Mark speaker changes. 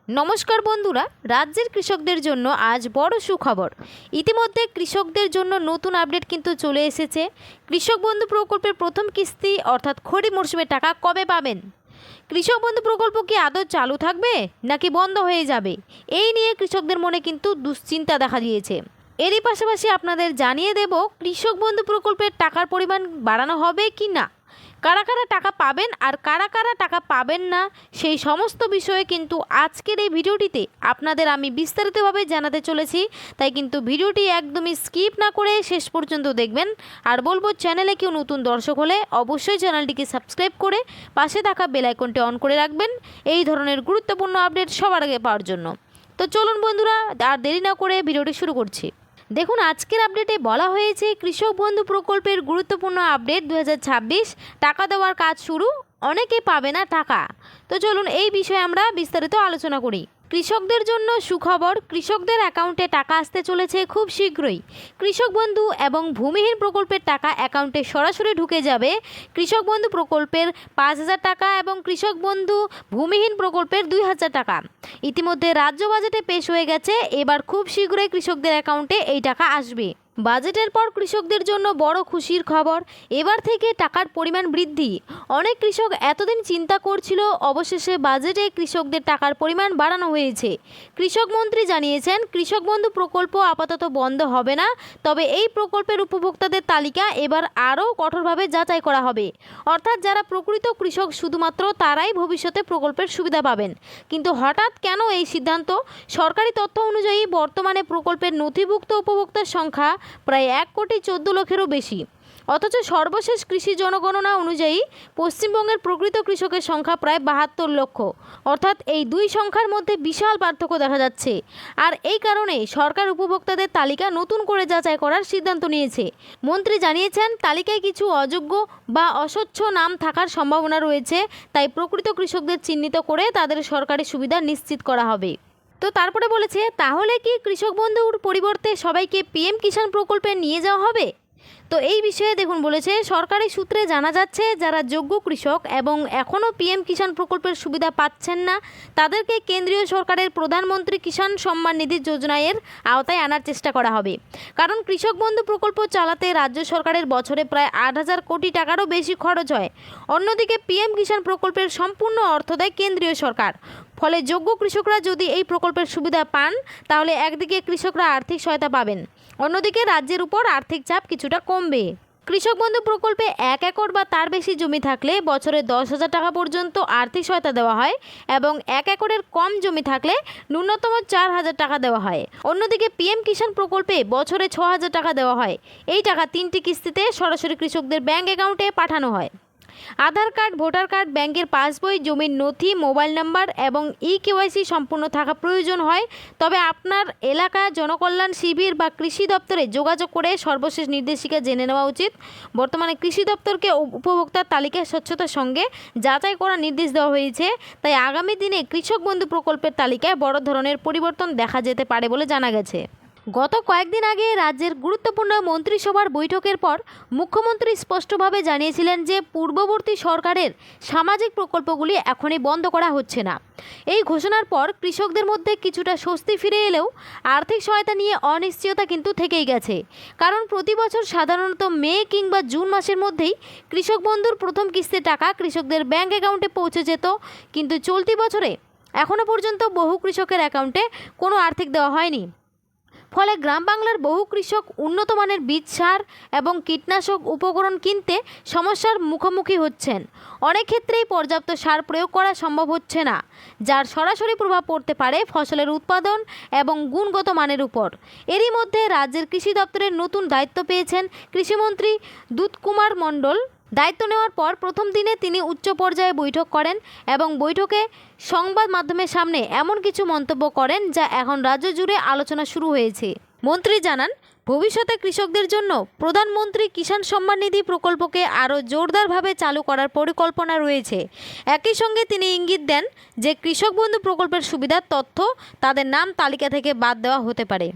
Speaker 1: নমস্কার বন্ধুরা, রাজ্যের কৃষকদের জন্য আজ বড় সুখবর। ইতিমধ্যে কৃষকদের জন্য নতুন আপডেট কিন্তু চলে এসেছে। কৃষক বন্ধু প্রকল্পের প্রথম কিস্তি অর্থাৎ খরিফ মরশুমের টাকা কবে পাবেন? কৃষক বন্ধু প্রকল্প কি আদৌ চালু থাকবে নাকি বন্ধ হয়ে যাবে? এই নিয়ে কৃষকদের মনে কিন্তু দুশ্চিন্তা দেখা দিয়েছে। এরই পাশাপাশি আপনাদের জানিয়ে দেব কৃষক বন্ধু প্রকল্পের টাকার পরিমাণ বাড়ানো হবে কি না, কারা কারা টাকা পাবেন আর কারা কারা টাকা পাবেন না, সেই সমস্ত বিষয়ে কিন্তু আজকের এই ভিডিওটিতে আপনাদের আমি বিস্তারিতভাবে জানাতে চলেছি। তাই কিন্তু ভিডিওটি একদমই স্কিপ না করে শেষ পর্যন্ত দেখবেন। আর বলবো, চ্যানেলে কেউ নতুন দর্শক হলে অবশ্যই চ্যানেলটিকে সাবস্ক্রাইব করে পাশে থাকা বেল আইকনটি অন করে রাখবেন এই ধরনের গুরুত্বপূর্ণ আপডেট সবার আগে পাওয়ার জন্য। তো চলুন বন্ধুরা, আর দেরি না করে ভিডিওটি শুরু করছি। দেখুন, আজকের আপডেটে বলা হয়েছে কৃষক বন্ধু প্রকল্পের গুরুত্বপূর্ণ আপডেট 2026 টাকা দেওয়ার কাজ শুরু, অনেকে পাবে না টাকা। তো চলুন এই বিষয়ে আমরা বিস্তারিত আলোচনা করি। কৃষকদের জন্য সুখবর, কৃষকদের অ্যাকাউন্টে টাকা আসতে চলেছে খুব শীঘ্রই। কৃষক বন্ধু এবং ভূমিহীন প্রকল্পের টাকা অ্যাকাউন্টে সরাসরি ঢুকে যাবে। কৃষক বন্ধু প্রকল্পের 5,000 টাকা এবং কৃষক বন্ধু ভূমিহীন প্রকল্পের 2,000 টাকা ইতিমধ্যে রাজ্য বাজেটে পেশ হয়ে গেছে। এবার খুব শীঘ্রই কৃষকদের অ্যাকাউন্টে এই টাকা আসবে। বাজেটের পর কৃষকদের জন্য বড় খুশির খবর, এবার থেকে টাকার পরিমাণ বৃদ্ধি। অনেক কৃষক এতদিন চিন্তা করছিল, অবশেষে বাজেটে কৃষকদের টাকার পরিমাণ বাড়ানো হয়েছে। কৃষক মন্ত্রী জানিয়েছেন কৃষক বন্ধু প্রকল্প আপাতত বন্ধ হবে না, তবে এই প্রকল্পের উপভোক্তাদের তালিকা এবার আরও কঠোরভাবে যাচাই করা হবে। অর্থাৎ যারা প্রকৃত কৃষক শুধুমাত্র তারাই ভবিষ্যতে প্রকল্পের সুবিধা পাবেন। কিন্তু হঠাৎ কেন এই সিদ্ধান্ত? সরকারি তথ্য অনুযায়ী বর্তমানে প্রকল্পের নথিভুক্ত উপভোক্তার সংখ্যা প্রায় 1,14,00,000-এরও বেশি। অথচ সর্বশেষ কৃষি জনগণনা অনুযায়ী পশ্চিমবঙ্গের প্রকৃত কৃষকের সংখ্যা প্রায় 72 লক্ষ। অর্থাৎ এই দুই সংখ্যার মধ্যে বিশাল পার্থক্য দেখা যাচ্ছে। আর এই কারণে সরকার উপভোক্তাদের তালিকা নতুন করে যাচাই করার সিদ্ধান্ত নিয়েছে। মন্ত্রী জানিয়েছেন তালিকায় কিছু অযোগ্য বা অস্বচ্ছ নাম থাকার সম্ভাবনা রয়েছে, তাই প্রকৃত কৃষকদের চিহ্নিত করে তাদের সরকারি সুবিধা নিশ্চিত করা হবে। তো তারপরে বলেছে, তাহলে কি কৃষক বন্ধুর পরিবর্তে সবাইকে পিএম কিষাণ প্রকল্পে নিয়ে যাওয়া হবে? তো এই বিষয়ে দেখুন, বলেছে সরকারি সূত্রে জানা যাচ্ছে যারা যোগ্য কৃষক এবং এখনও পিএম কিষাণ প্রকল্পের সুবিধা পাচ্ছেন না তাদেরকে কেন্দ্রীয় সরকারের প্রধানমন্ত্রী কিষাণ সম্মান নিধি যোজনার আওতায় আনার চেষ্টা করা হবে। কারণ কৃষক বন্ধু প্রকল্প চালাতে রাজ্য সরকারের বছরে প্রায় 8,000 কোটি টাকারও বেশি খরচ হয়। অন্যদিকে পিএম কিষাণ প্রকল্পের সম্পূর্ণ অর্থ দেয় কেন্দ্রীয় সরকার। ফলে যোগ্য কৃষকরা যদি এই প্রকল্পের সুবিধা পান তাহলে একদিকে কৃষকরা আর্থিক সহায়তা পাবেন, অন্যদিকে রাজ্যের উপর আর্থিক চাপ কিছুটা কমবে। কৃষক বন্ধু প্রকল্পে 1 একর বা তার বেশি জমি থাকলে বছরে 10,000 টাকা পর্যন্ত আর্থিক সহায়তা দেওয়া হয় এবং 1 একরের কম জমি থাকলে ন্যূনতম 4,000 টাকা দেওয়া হয়। অন্যদিকে পিএম কিষাণ প্রকল্পে বছরে 6,000 টাকা দেওয়া হয়। এই টাকা 3টি কিস্তিতে সরাসরি কৃষকদের ব্যাংক অ্যাকাউন্টে পাঠানো হয়। আধার কার্ড, ভোটার কার্ড, ব্যাংকের পাসবই, জমির নথি, মোবাইল নাম্বার এবং ইকেওয়াইসি সম্পূর্ণ থাকা প্রয়োজন হয়। তবে আপনার এলাকা জনকল্যাণ শিবির বা কৃষি দপ্তরে যোগাযোগ করে সর্বশেষ নির্দেশিকা জেনে নেওয়া উচিত। বর্তমানে কৃষি দপ্তরকে উপভোক্তার তালিকায় স্বচ্ছতার সঙ্গে যাচাই করার নির্দেশ দেওয়া হয়েছে। তাই আগামী দিনে কৃষক বন্ধু প্রকল্পের তালিকায় বড় ধরনের পরিবর্তন দেখা যেতে পারে বলে জানা গেছে। গত কয়েকদিন আগে রাজ্যের গুরুত্বপূর্ণ মন্ত্রিসভার বৈঠকের পর মুখ্যমন্ত্রী স্পষ্টভাবে জানিয়েছিলেন যে পূর্ববর্তী সরকারের সামাজিক প্রকল্পগুলি এখনই বন্ধ করা হচ্ছে না। এই ঘোষণার পর কৃষকদের মধ্যে কিছুটা স্বস্তি ফিরে এলেও আর্থিক সহায়তা নিয়ে অনিশ্চয়তা কিন্তু থেকেই গেছে। কারণ প্রতি বছর সাধারণত মে কিংবা জুন মাসের মধ্যেই কৃষক বন্ধুর প্রথম কিস্তির টাকা কৃষকদের ব্যাংক অ্যাকাউন্টে পৌঁছে যেত, কিন্তু চলতি বছরে এখনও পর্যন্ত বহু কৃষকের অ্যাকাউন্টে কোনো আর্থিক দেওয়া হয়নি। ফলে গ্রাম বাংলার বহু কৃষক উন্নত মানের বীজ, সার এবং কীটনাশক উপকরণ কিনতে সমস্যার মুখোমুখি হচ্ছেন। অনেক ক্ষেত্রেই পর্যাপ্ত সার প্রয়োগ করা সম্ভব হচ্ছে না, যার সরাসরি প্রভাব পড়তে পারে ফসলের উৎপাদন এবং গুণগত মানের উপর। এরই মধ্যে রাজ্যের কৃষি দপ্তরের নতুন দায়িত্ব পেয়েছেন কৃষিমন্ত্রী দুধকুমার মণ্ডল। দায়িত্ব নেওয়ার পর প্রথম দিনে তিনি উচ্চ পর্যায়ে বৈঠক করেন এবং বৈঠকে সংবাদ মাধ্যমের সামনে এমন কিছু মন্তব্য করেন যা এখন রাজ্য জুড়ে আলোচনা শুরু হয়েছে। মন্ত্রী জানান, ভবিষ্যতে কৃষকদের জন্য প্রধানমন্ত্রী কিষাণ সম্মান নিধি প্রকল্পকে আরও জোরদারভাবে চালু করার পরিকল্পনা রয়েছে। একই সঙ্গে তিনি ইঙ্গিত দেন যে কৃষক বন্ধু প্রকল্পের সুবিধার তথ্য তাদের নাম তালিকা থেকে বাদ দেওয়া হতে পারে।